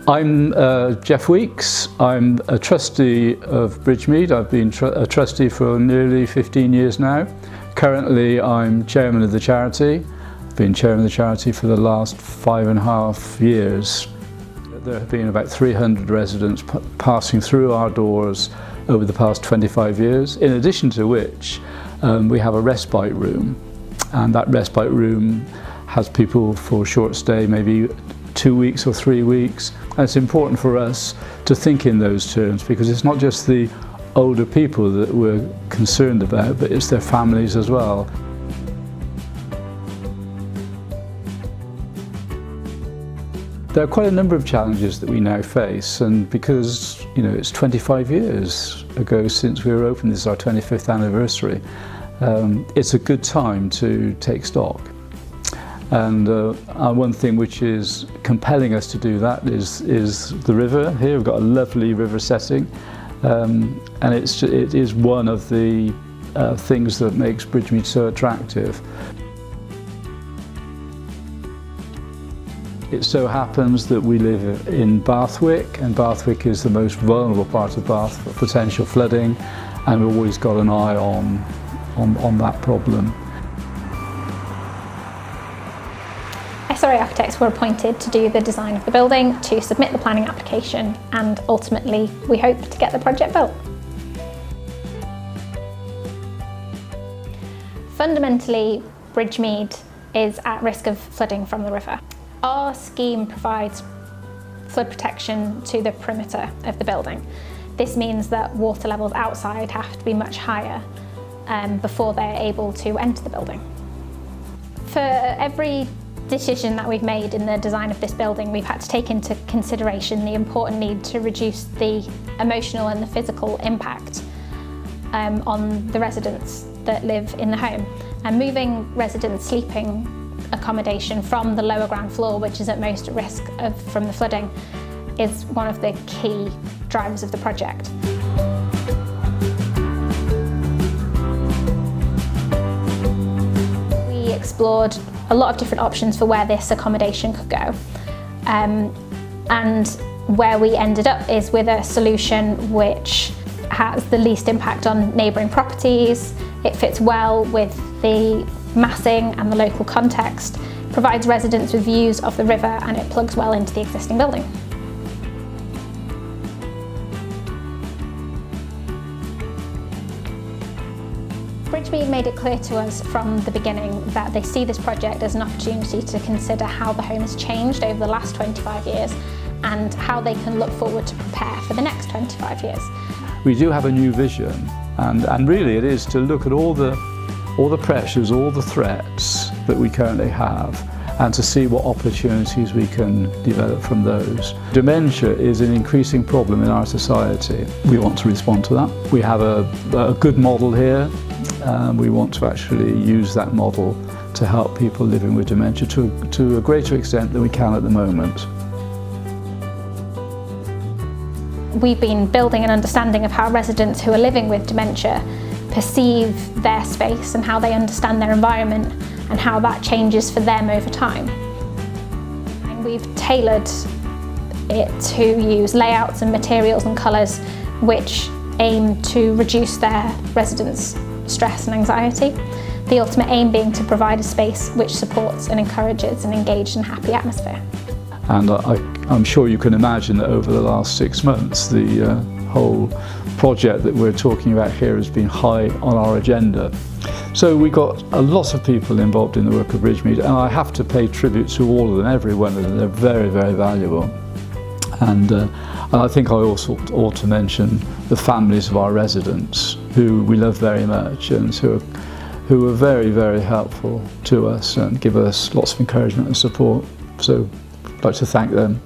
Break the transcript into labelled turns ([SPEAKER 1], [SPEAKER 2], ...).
[SPEAKER 1] I'm Geoff Weekes. I'm a trustee of Bridgemead. I've been a trustee for nearly 15 years now. Currently I'm chairman of the charity. I've been chairman of the charity for the last 5.5 years. There have been about 300 residents passing through our doors over the past 25 years, in addition to which we have a respite room, and that respite room has people for short stay, maybe 2 weeks or 3 weeks. And it's important for us to think in those terms, because it's not just the older people that we're concerned about, but it's their families as well. There are quite a number of challenges that we now face, and because it's 25 years ago since we were open, this is our 25th anniversary, it's a good time to take stock. And one thing which is compelling us to do that is the river here. We've got a lovely river setting, and it is one of the things that makes Bridgemead so attractive. It so happens that we live in Bathwick, and Bathwick is the most vulnerable part of Bath for potential flooding, and we've always got an eye on that problem.
[SPEAKER 2] SRA Architects were appointed to do the design of the building, to submit the planning application, and ultimately we hope to get the project built. Fundamentally, Bridgemead is at risk of flooding from the river. Our scheme provides flood protection to the perimeter of the building. This means that water levels outside have to be much higher before they're able to enter the building. For every decision that we've made in the design of this building, we've had to take into consideration the important need to reduce the emotional and the physical impact on the residents that live in the home. And moving residents' sleeping accommodation from the lower ground floor, which is at most at risk from the flooding, is one of the key drivers of the project. We explored a lot of different options for where this accommodation could go, and where we ended up is with a solution which has the least impact on neighbouring properties. It fits well with the massing and the local context, provides residents with views of the river, and it plugs well into the existing building. Bridgemead made it clear to us from the beginning that they see this project as an opportunity to consider how the home has changed over the last 25 years and how they can look forward to prepare for the next 25 years.
[SPEAKER 1] We do have a new vision, and really it is to look at all the pressures, all the threats that we currently have, and to see what opportunities we can develop from those. Dementia is an increasing problem in our society. We want to respond to that. We have a good model here. We want to actually use that model to help people living with dementia to a greater extent than we can at the moment. We've been building an understanding of how residents who are living with dementia perceive their space and how they understand their environment and how that changes for them over time. And we've tailored it to use layouts and materials and colours which aim to reduce their residents' stress and anxiety. The ultimate aim being to provide a space which supports and encourages an engaged and happy atmosphere. And I'm sure you can imagine that over the last 6 months the whole project that we're talking about here has been high on our agenda. So we got a lot of people involved in the work of Bridgemead, and I have to pay tribute to all of them, every one of them. They're very, very valuable. And I think I also ought to mention the families of our residents, who we love very much and who are very, very helpful to us and give us lots of encouragement and support. So I'd like to thank them.